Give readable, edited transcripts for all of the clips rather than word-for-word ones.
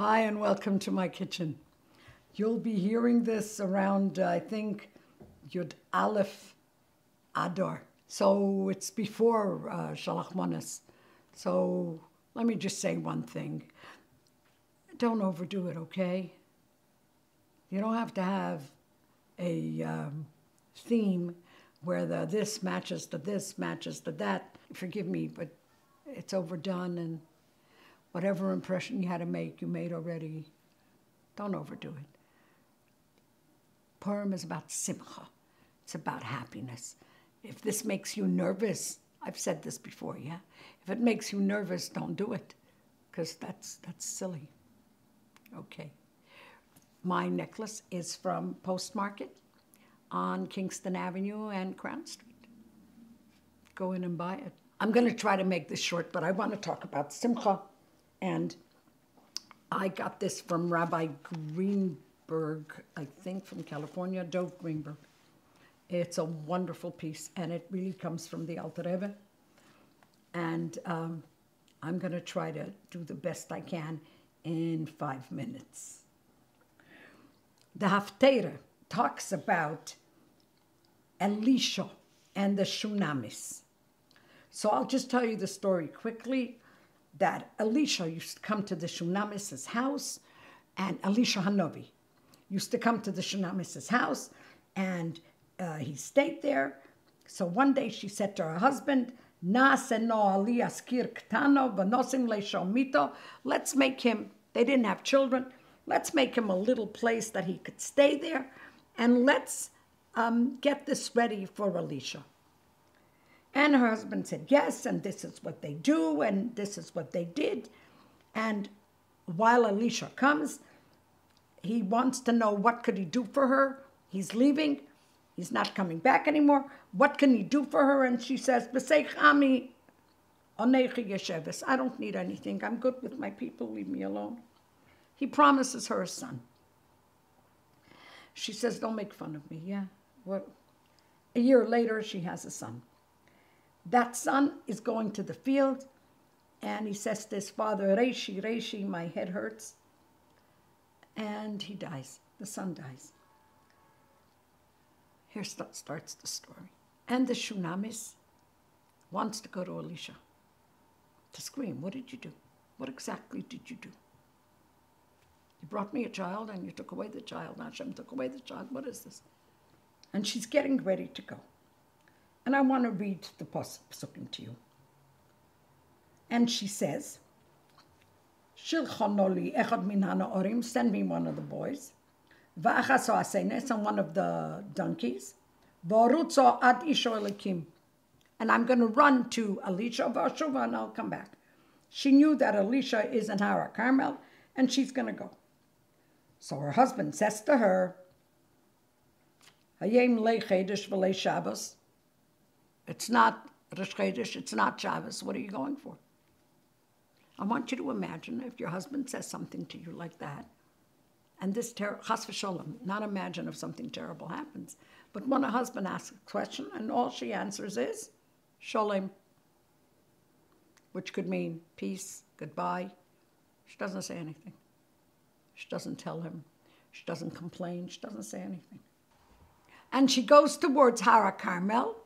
Hi, and welcome to my kitchen. You'll be hearing this around, I think, Yud Aleph Adar. So it's before Shalach Manas. So let me just say one thing. Don't overdo it, okay? You don't have to have a theme where the this matches to this, matches to that. Forgive me, but it's overdone, and whatever impression you had to make, you made already. Don't overdo it. Purim is about simcha. It's about happiness. If this makes you nervous, I've said this before, yeah? If it makes you nervous, don't do it, because that's silly. Okay. My necklace is from Post Market on Kingston Avenue and Crown Street. Go in and buy it. I'm going to try to make this short, but I want to talk about simcha. And I got this from Rabbi Greenberg, I think from California, Dov Greenberg. It's a wonderful piece, and it really comes from the Alter Rebbe. And I'm going to try to do the best I can in 5 minutes. The Haftarah talks about Elisha and the Shunamis. So I'll just tell you the story quickly, that Elisha used to come to the Shunamis' house, and Elisha Hanovi used to come to the Shunamis' house, and he stayed there. So one day she said to her husband, let's make him, they didn't have children, let's make him a little place that he could stay there, and let's get this ready for Elisha. And her husband said yes, and this is what they do, and this is what they did. And while Elisha comes, he wants to know what could he do for her. He's leaving. He's not coming back anymore. What can he do for her? And she says, I don't need anything. I'm good with my people. Leave me alone. He promises her a son. She says, don't make fun of me. Yeah. What? A year later, she has a son. That son is going to the field, and he says to his father, Reishi, my head hurts. And he dies. The son dies. Here starts the story. And the Shunamis wants to go to Elisha to scream, what did you do? What exactly did you do? You brought me a child, and you took away the child. Hashem took away the child. What is this? And she's getting ready to go. And I want to read the psukim to you. And she says, Shilchonoli echad min hanaorim, send me one of the boys. Va'achaso asenes, and one of the donkeys. V'orutzo ad isho elikim. And I'm going to run to Elisha v'ashuva, and I'll come back. She knew that Elisha is in Hara Carmel, and she's going to go. So her husband says to her, Hayem le chedesh v'le Shabbos. It's not Rosh Chodesh, it's not Shabbos. What are you going for? I want you to imagine if your husband says something to you like that, and this chas v'sholem, not imagine if something terrible happens, but when a husband asks a question and all she answers is sholem, which could mean peace, goodbye. She doesn't say anything. She doesn't tell him. She doesn't complain. She doesn't say anything. And she goes towards Hara Carmel,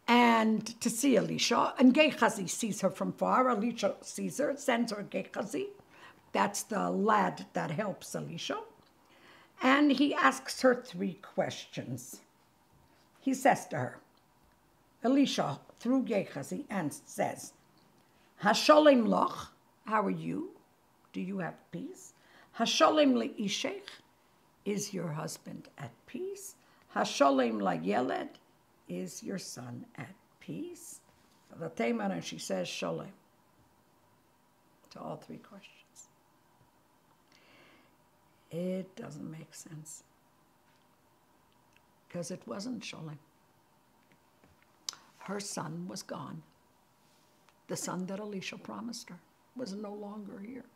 and to see Elisha, and Gehazi sees her from far. Elisha sees her, sends her Gehazi. That's the lad that helps Elisha. And he asks her 3 questions. He says to her, Elisha, through Gehazi, and says, Hasholem loch, how are you? Do you have peace? Hasholem le'ishech, is your husband at peace? Hasholem la'yeled, is your son at peace? And she says, Sholem, to all 3 questions. It doesn't make sense, because it wasn't Sholem. Her son was gone. The son that Elisha promised her was no longer here.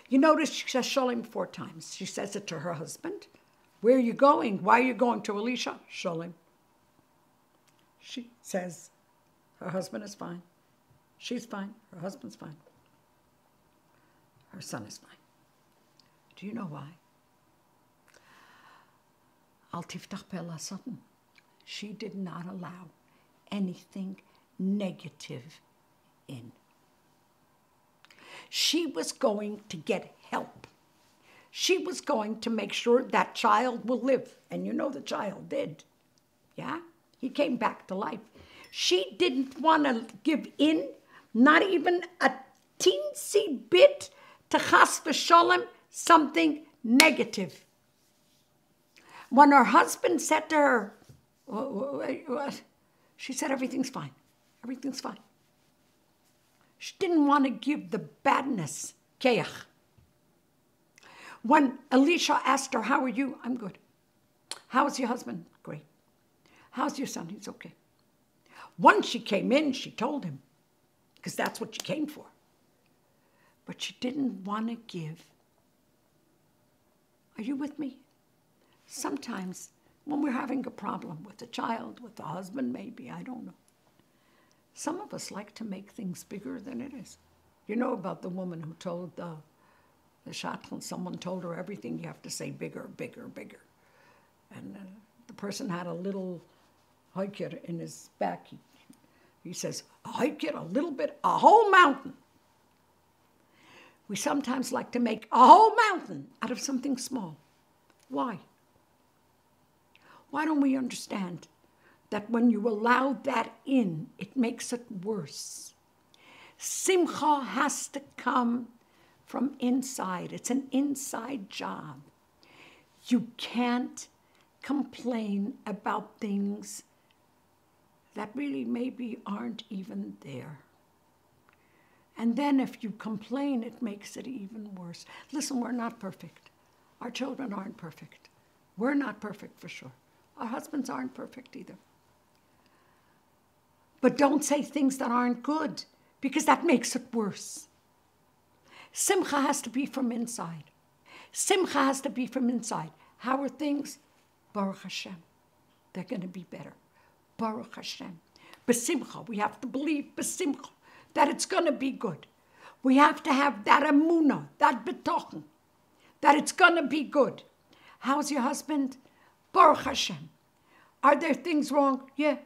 You notice she says Sholem 4 times. She says it to her husband. Where are you going? Why are you going to Elisha? Sholem. She says her husband is fine. She's fine. Her husband's fine. Her son is fine. Do you know why? Al tiftach pe la satan. She did not allow anything negative in. She was going to get help. She was going to make sure that child will live. And you know the child did. Yeah? He came back to life. She didn't want to give in, not even a teensy bit, to chas v'sholem, something negative. When her husband said to her, she said, everything's fine. Everything's fine. She didn't want to give the badness, keach. When Elisha asked her, how are you? I'm good. How's your husband? Great. How's your son? He's okay. Once she came in, she told him, because that's what she came for. But she didn't want to give. Are you with me? Sometimes when we're having a problem with a child, with a husband maybe, I don't know. Some of us like to make things bigger than it is. You know about the woman who told the shadchan, someone told her everything you have to say bigger, bigger, bigger. And the person had a little haikir in his back. He says, a haikir, a little bit, a whole mountain. We sometimes like to make a whole mountain out of something small. Why? Why don't we understand that when you allow that in, it makes it worse? Simcha has to come from inside. It's an inside job. You can't complain about things that really maybe aren't even there. And then if you complain, it makes it even worse. Listen, we're not perfect. Our children aren't perfect. We're not perfect for sure. Our husbands aren't perfect either. But don't say things that aren't good, because that makes it worse. Simcha has to be from inside. Simcha has to be from inside. How are things? Baruch Hashem. They're going to be better. Baruch Hashem. B'simcha. We have to believe b'simcha that it's going to be good. We have to have that emunah, that betochen, that it's going to be good. How's your husband? Baruch Hashem. Are there things wrong? Yeah.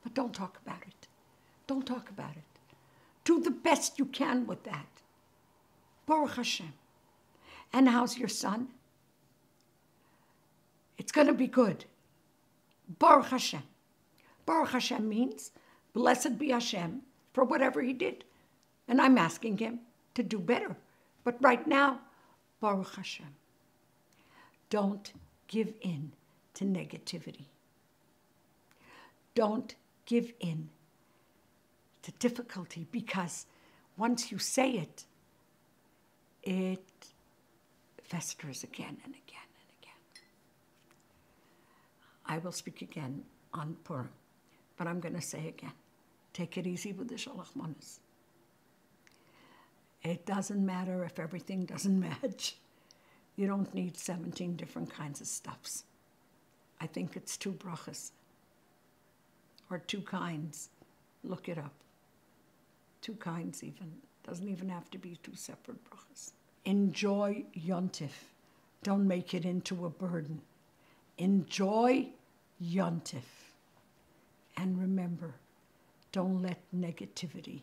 But don't talk about it. Don't talk about it. Do the best you can with that. Baruch Hashem. And how's your son? It's going to be good. Baruch Hashem. Baruch Hashem means, blessed be Hashem for whatever he did. And I'm asking him to do better. But right now, Baruch Hashem. Don't give in to negativity. Don't give in to difficulty, because once you say it, it festers again and again and again. I will speak again on Purim, but I'm going to say again, take it easy with the Shalach Manos. It doesn't matter if everything doesn't match. You don't need 17 different kinds of stuffs. I think it's 2 brachas, or 2 kinds. Look it up. 2 kinds even. Doesn't even have to be 2 separate brachas. Enjoy Yontif. Don't make it into a burden. Enjoy Yontif. And remember, don't let negativity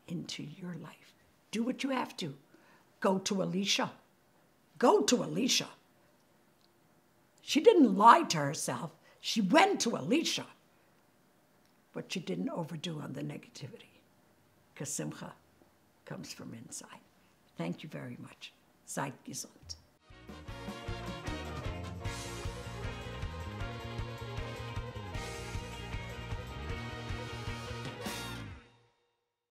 into your life. Do what you have to. Go to Elisha. Go to Elisha. She didn't lie to herself. She went to Elisha. But she didn't overdo on the negativity, because simcha comes from inside. Thank you very much. Seid gesund.